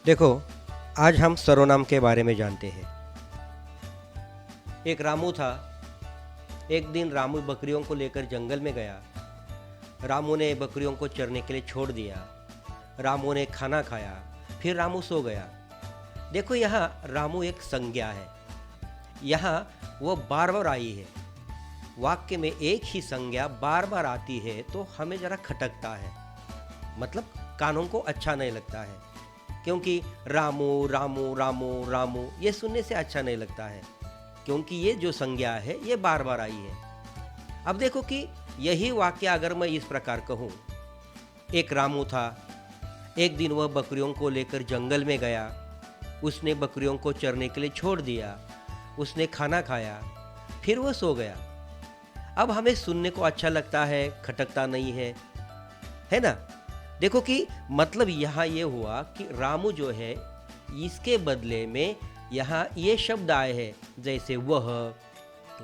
देखो, आज हम सर्वनाम के बारे में जानते हैं। एक रामू था। एक दिन रामू बकरियों को लेकर जंगल में गया। रामू ने बकरियों को चरने के लिए छोड़ दिया। रामू ने खाना खाया, फिर रामू सो गया। देखो, यहाँ रामू एक संज्ञा है। यहाँ वो बार बार आई है। वाक्य में एक ही संज्ञा बार बार आती है तो हमें जरा खटकता है, मतलब कानों को अच्छा नहीं लगता है, क्योंकि रामू रामू रामू रामू ये सुनने से अच्छा नहीं लगता है, क्योंकि ये जो संज्ञा है ये बार बार आई है। अब देखो कि यही वाक्य अगर मैं इस प्रकार कहूँ, एक रामू था। एक दिन वह बकरियों को लेकर जंगल में गया। उसने बकरियों को चरने के लिए छोड़ दिया। उसने खाना खाया, फिर वह सो गया। अब हमें सुनने को अच्छा लगता है, खटकता नहीं है ना। देखो कि मतलब यहाँ ये हुआ कि रामू जो है, इसके बदले में यहाँ ये शब्द आए हैं, जैसे वह,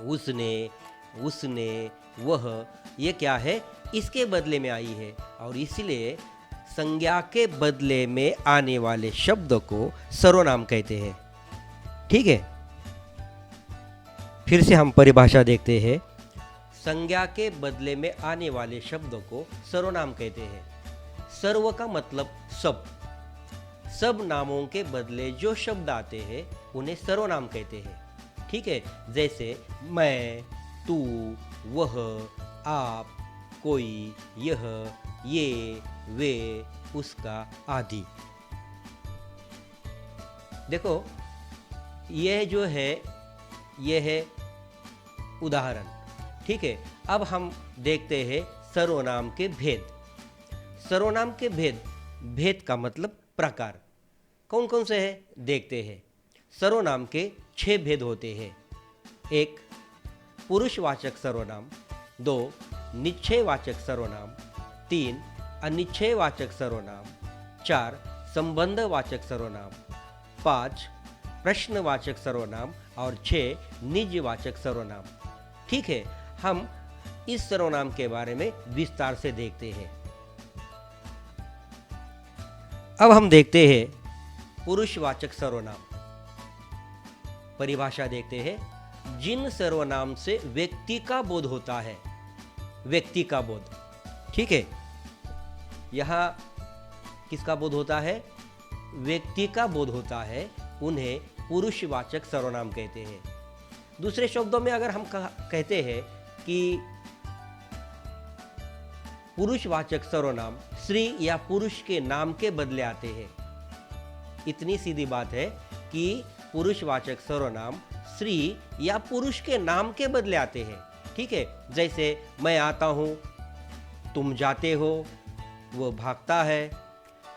उसने, वह, ये क्या है, इसके बदले में आई है। और इसलिए संज्ञा के बदले में आने वाले शब्द को सर्वनाम कहते हैं। ठीक है, फिर से हम परिभाषा देखते हैं। संज्ञा के बदले में आने वाले शब्दों को सर्वनाम कहते हैं। सर्व का मतलब सब। सब नामों के बदले जो शब्द आते हैं उन्हें सर्वनाम कहते हैं। ठीक है, जैसे मैं, तू, वह, आप, कोई, यह, ये, वे, उसका आदि। देखो, यह जो है यह है उदाहरण। ठीक है, अब हम देखते हैं सर्वनाम के भेद। सर्वनाम के भेद का मतलब प्रकार कौन कौन से हैं देखते हैं। सर्वनाम के 6 भेद होते हैं। 1 पुरुषवाचक सर्वनाम, 2 निश्चयवाचक सर्वनाम, 3 अनिश्चयवाचक सर्वनाम, 4 संबंधवाचक सर्वनाम, 5 प्रश्नवाचक सर्वनाम और 6 निजवाचक सर्वनाम। ठीक है, हम इस सर्वनाम के बारे में विस्तार से देखते हैं। अब हम देखते हैं पुरुषवाचक सर्वनाम। परिभाषा देखते हैं। जिन सर्वनाम से व्यक्ति का बोध होता है, व्यक्ति का बोध। ठीक है, यहां किसका बोध होता है? व्यक्ति का बोध होता है, उन्हें पुरुषवाचक सर्वनाम कहते हैं। दूसरे शब्दों में अगर हम कहते हैं कि पुरुषवाचक सर्वनाम स्त्री या पुरुष के नाम के बदले आते हैं। इतनी सीधी बात है कि पुरुषवाचक सर्वनाम स्त्री या पुरुष के नाम के बदले आते हैं। ठीक है, जैसे मैं आता हूं, तुम जाते हो, वह भागता है।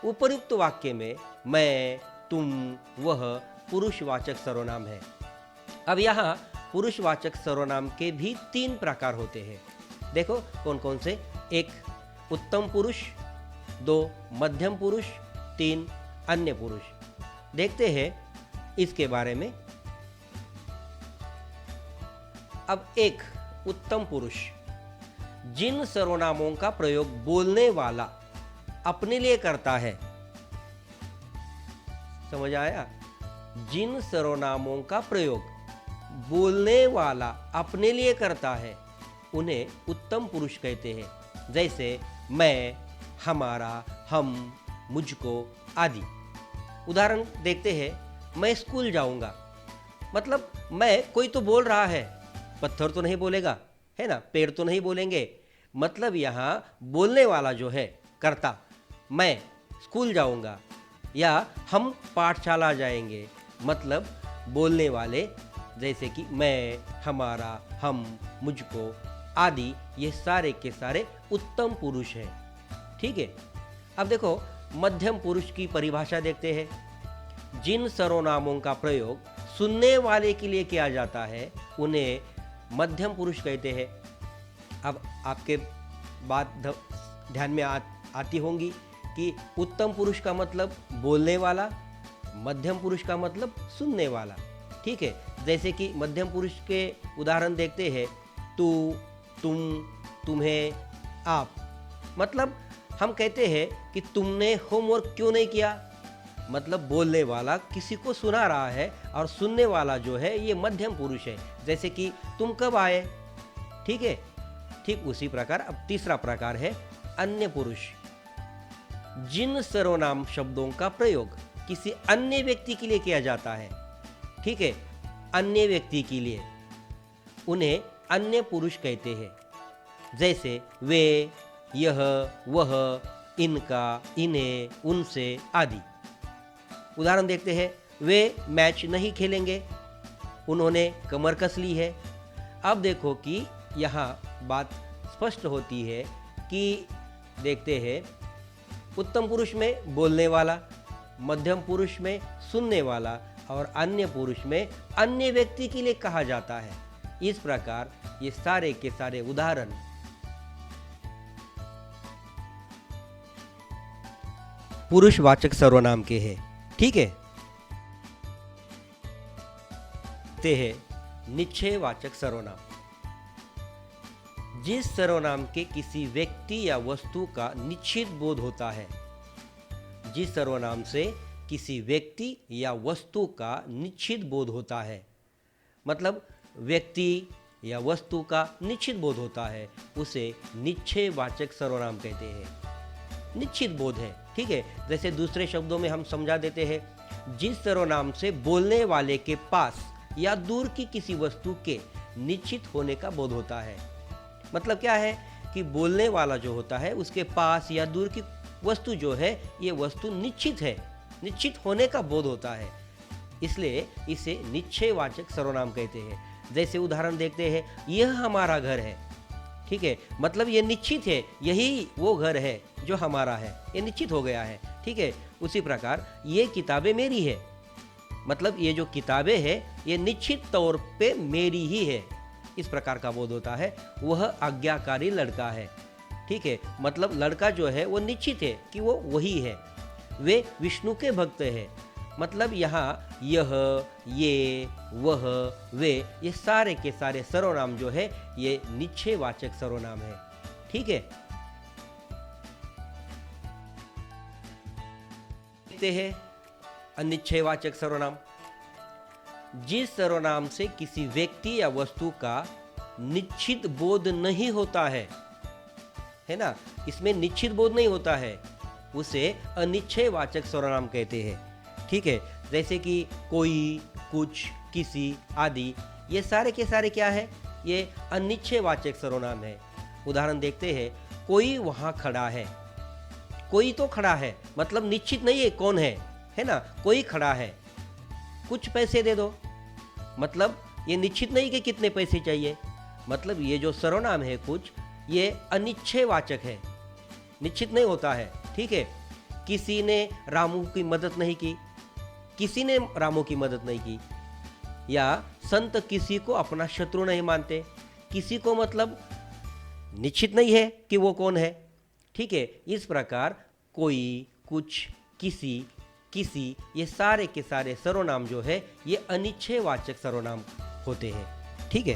उपयुक्त वाक्य में मैं, तुम, वह पुरुषवाचक सर्वनाम है। अब यहाँ पुरुषवाचक सर्वनाम के भी 3 प्रकार होते हैं। देखो कौन कौन से। 1 उत्तम पुरुष, 2 मध्यम पुरुष, 3 अन्य पुरुष। देखते हैं इसके बारे में। अब 1 उत्तम पुरुष, जिन सर्वनामों का प्रयोग बोलने वाला अपने लिए करता है। समझ आया? जिन सर्वनामों का प्रयोग बोलने वाला अपने लिए करता है उन्हें उत्तम पुरुष कहते हैं। जैसे मैं, हमारा, हम, मुझको आदि। उदाहरण देखते हैं। मैं स्कूल जाऊंगा, मतलब मैं, कोई तो बोल रहा है, पत्थर तो नहीं बोलेगा, है ना, पेड़ तो नहीं बोलेंगे। मतलब यहाँ बोलने वाला जो है कर्ता, मैं स्कूल जाऊंगा या हम पाठशाला जाएंगे, मतलब बोलने वाले, जैसे कि मैं, हमारा, हम, मुझको आदि, ये सारे के सारे उत्तम पुरुष हैं। ठीक है, अब देखो मध्यम पुरुष की परिभाषा देखते हैं। जिन सर्वनामों का प्रयोग सुनने वाले के लिए किया जाता है उन्हें मध्यम पुरुष कहते हैं। अब आपके बात ध्यान में आती होंगी कि उत्तम पुरुष का मतलब बोलने वाला, मध्यम पुरुष का मतलब सुनने वाला। ठीक है, जैसे कि मध्यम पुरुष के उदाहरण देखते हैं। तू, तुम, तुम्हें, आप। मतलब हम कहते हैं कि तुमने होमवर्क क्यों नहीं किया, मतलब बोलने वाला किसी को सुना रहा है और सुनने वाला जो है ये मध्यम पुरुष है। जैसे कि तुम कब आए, ठीक है। ठीक उसी प्रकार अब तीसरा प्रकार है अन्य पुरुष। जिन सर्वनाम शब्दों का प्रयोग किसी अन्य व्यक्ति के लिए किया जाता है, ठीक है, अन्य व्यक्ति के लिए, उन्हें अन्य पुरुष कहते हैं। जैसे वे, यह, वह, इनका, इन्हें, उनसे आदि। उदाहरण देखते हैं, वे मैच नहीं खेलेंगे, उन्होंने कमर कस ली है। अब देखो कि यहाँ बात स्पष्ट होती है कि देखते हैं उत्तम पुरुष में बोलने वाला, मध्यम पुरुष में सुनने वाला और अन्य पुरुष में अन्य व्यक्ति के लिए कहा जाता है। इस प्रकार ये सारे के सारे उदाहरण पुरुषवाचक सर्वनाम के हैं, ठीक है। ते हैं निश्चयवाचक सर्वनाम। जिस सर्वनाम के किसी व्यक्ति या वस्तु का निश्चित बोध होता है, जिस सर्वनाम से किसी व्यक्ति या वस्तु का निश्चित बोध होता है, मतलब व्यक्ति या वस्तु का निश्चित बोध होता है, उसे निश्चयवाचक सर्वनाम कहते हैं। निश्चित बोध है, ठीक है। जैसे दूसरे शब्दों में हम समझा देते हैं, जिस सर्वनाम से बोलने वाले के पास या दूर की किसी वस्तु के निश्चित होने का बोध होता है। मतलब क्या है कि बोलने वाला जो होता है उसके पास या दूर की वस्तु जो है ये वस्तु निश्चित है, निश्चित होने का बोध होता है, इसलिए इसे निश्चयवाचक सर्वनाम कहते हैं। जैसे उदाहरण देखते हैं, यह हमारा घर है, ठीक है, मतलब ये निश्चित है, यही वो घर है जो हमारा है, ये निश्चित हो गया है, ठीक है। उसी प्रकार ये किताबें मेरी है, मतलब ये जो किताबें हैं ये निश्चित तौर पे मेरी ही है, इस प्रकार का बोध होता है। वह आज्ञाकारी लड़का है, ठीक है, मतलब लड़का जो है वो निश्चित है कि वो वही है। वे विष्णु के भक्त हैं, मतलब यहाँ यह, ये, वह, वे, ये सारे के सारे सर्वनाम जो है ये निश्चयवाचक सर्वनाम है, ठीक है। देखते हैं अनिश्चयवाचक सर्वनाम। जिस सर्वनाम से किसी व्यक्ति या वस्तु का निश्चित बोध नहीं होता है ना, इसमें निश्चित बोध नहीं होता है, उसे अनिश्चयवाचक सर्वनाम कहते हैं, ठीक है। जैसे कि कोई, कुछ, किसी आदि, ये सारे के सारे क्या है, ये अनिश्चयवाचक सर्वनाम है। उदाहरण देखते हैं, कोई वहां खड़ा है। कोई तो खड़ा है, मतलब निश्चित नहीं है कौन है ना, कोई खड़ा है। कुछ पैसे दे दो, मतलब ये निश्चित नहीं कि कितने पैसे चाहिए, मतलब ये जो सर्वनाम है कुछ, ये अनिश्चयवाचक है, निश्चित नहीं होता है, ठीक है। किसी ने रामू की मदद नहीं की, किसी ने रामू की मदद नहीं की, या संत किसी को अपना शत्रु नहीं मानते। किसी को मतलब निश्चित नहीं है कि वो कौन है, ठीक है। इस प्रकार कोई, कुछ, किसी, किसी, ये सारे के सारे सर्वनाम जो है ये अनिश्चयवाचक सर्वनाम होते हैं, ठीक है।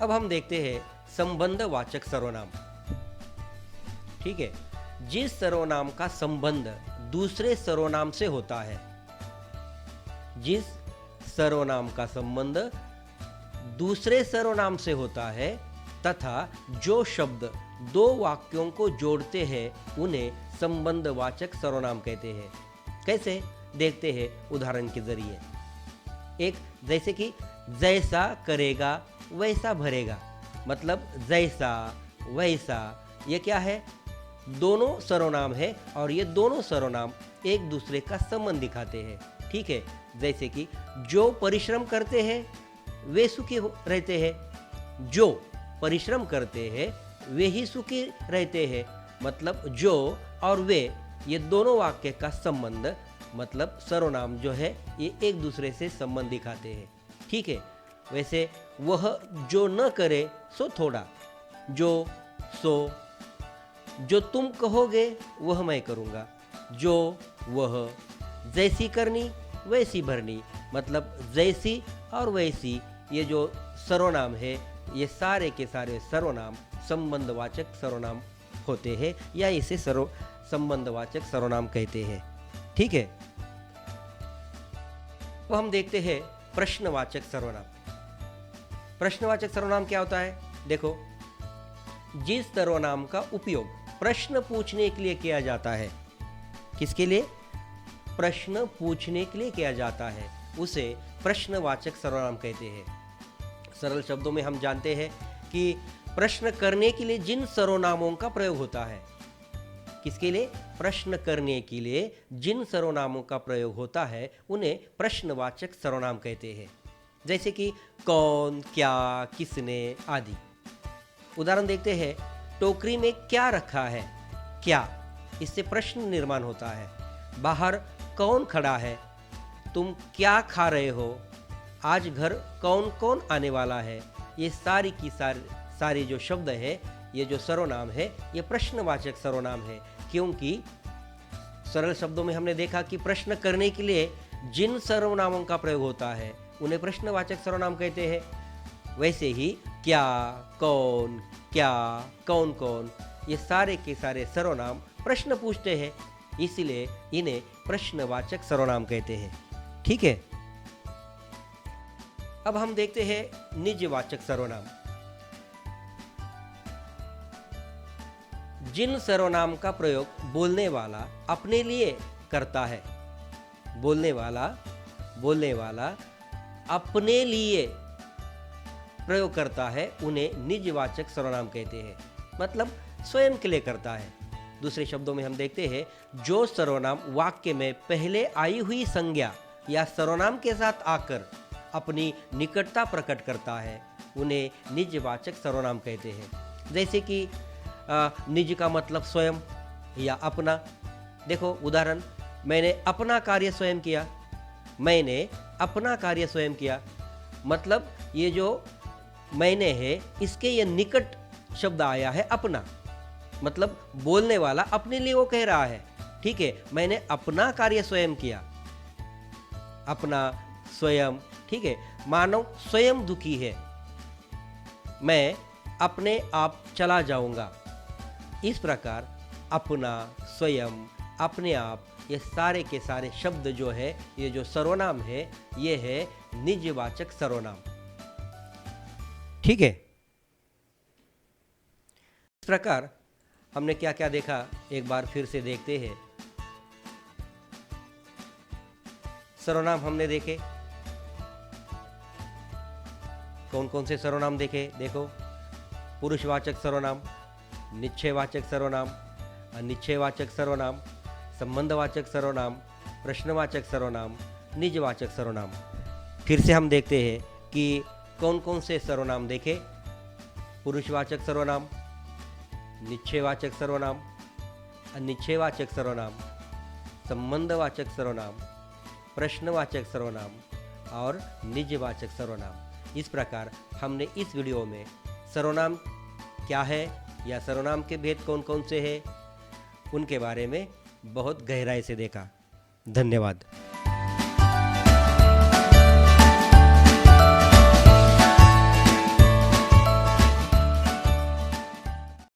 अब हम देखते हैं संबंधवाचक सर्वनाम, ठीक है। जिस सर्वनाम का संबंध दूसरे सर्वनाम से होता है, जिस सर्वनाम का संबंध दूसरे सर्वनाम से होता है तथा जो शब्द दो वाक्यों को जोड़ते हैं उन्हें संबंधवाचक सर्वनाम कहते हैं। कैसे, देखते हैं उदाहरण के जरिए। एक, जैसे कि जैसा करेगा वैसा भरेगा, मतलब जैसा, वैसा, ये क्या है, दोनों सर्वनाम है और ये दोनों सर्वनाम एक दूसरे का संबंध दिखाते हैं, ठीक है। जैसे कि जो परिश्रम करते हैं वे सुखी रहते हैं, जो परिश्रम करते हैं वे ही सुखी रहते हैं, मतलब जो और वे, ये दोनों वाक्य का संबंध, मतलब सर्वनाम जो है ये एक दूसरे से संबंध दिखाते हैं, ठीक है। वैसे वह जो न करे सो थोड़ा, जो, सो, जो तुम कहोगे वह मैं करूँगा, जो, वह, जैसी करनी वैसी भरनी, मतलब जैसी और वैसी, ये जो सर्वनाम है ये सारे के सारे सर्वनाम संबंधवाचक सर्वनाम होते हैं या इसे संबंधवाचक सर्वनाम कहते हैं। ठीक है, तो हम देखते हैं प्रश्नवाचक सर्वनाम। प्रश्नवाचक सर्वनाम क्या होता है? देखो, जिस सर्वनाम का उपयोग प्रश्न पूछने के लिए किया जाता है, किसके लिए? प्रश्न पूछने के लिए किया जाता है, उसे प्रश्नवाचक सर्वनाम कहते हैं। सरल शब्दों में हम जानते हैं कि प्रश्न करने के लिए जिन सर्वनामों का प्रयोग होता है, किसके लिए? प्रश्न करने के लिए जिन सर्वनामों का प्रयोग होता है उन्हें प्रश्नवाचक सर्वनाम कहते हैं। जैसे कि कौन, क्या, किसने आदि। उदाहरण देखते हैं, टोकरी में क्या रखा है? क्या, इससे प्रश्न निर्माण होता है। बाहर कौन खड़ा है? तुम क्या खा रहे हो? आज घर कौन कौन आने वाला है? ये सारी की सारी जो शब्द है, ये जो सर्वनाम है, ये प्रश्नवाचक सर्वनाम है, क्योंकि सरल शब्दों में हमने देखा कि प्रश्न करने के लिए जिन सर्वनामों का प्रयोग होता है उन्हें प्रश्नवाचक सर्वनाम कहते हैं। वैसे ही क्या, कौन, क्या, कौन कौन, ये सारे के सारे सर्वनाम प्रश्न पूछते हैं, इसलिए इन्हें प्रश्नवाचक सर्वनाम कहते हैं। ठीक है, अब हम देखते हैं निजवाचक सर्वनाम। जिन सर्वनाम का प्रयोग बोलने वाला अपने लिए करता है, बोलने वाला अपने लिए प्रयोग करता है, उन्हें निजवाचक सर्वनाम कहते हैं। मतलब स्वयं के लिए करता है। दूसरे शब्दों में हम देखते हैं, जो सर्वनाम वाक्य में पहले आई हुई संज्ञा या सर्वनाम के साथ आकर अपनी निकटता प्रकट करता है, उन्हें निजवाचक सर्वनाम कहते हैं। जैसे कि निज का मतलब स्वयं या अपना। देखो उदाहरण, मैंने अपना कार्य स्वयं किया। मैंने अपना कार्य स्वयं किया, मतलब ये जो मैंने है, इसके ये निकट शब्द आया है अपना, मतलब बोलने वाला अपने लिए वो कह रहा है। ठीक है, मैंने अपना कार्य स्वयं किया, अपना, स्वयं। ठीक है, मानो स्वयं दुखी है, मैं अपने आप चला जाऊंगा। इस प्रकार अपना, स्वयं, अपने आप, ये सारे के सारे शब्द जो है, ये जो सर्वनाम है, ये है निजवाचक सर्वनाम। ठीक है, इस प्रकार हमने क्या क्या देखा, एक बार फिर से देखते हैं। सर्वनाम हमने देखे, कौन कौन से सर्वनाम देखे? देखो, पुरुषवाचक सर्वनाम, निश्चयवाचक सर्वनाम, अनिश्चयवाचक सर्वनाम, संबंधवाचक सर्वनाम, प्रश्नवाचक सर्वनाम, निजवाचक सर्वनाम। फिर से हम देखते हैं कि कौन कौन से सर्वनाम देखे। पुरुषवाचक सर्वनाम, निश्चयवाचक सर्वनाम, अनिश्चयवाचक सर्वनाम, संबंधवाचक सर्वनाम, प्रश्नवाचक सर्वनाम और निजवाचक सर्वनाम। इस प्रकार हमने इस वीडियो में सर्वनाम क्या है या सर्वनाम के भेद कौन कौन से हैं, उनके बारे में बहुत गहराई से देखा। धन्यवाद।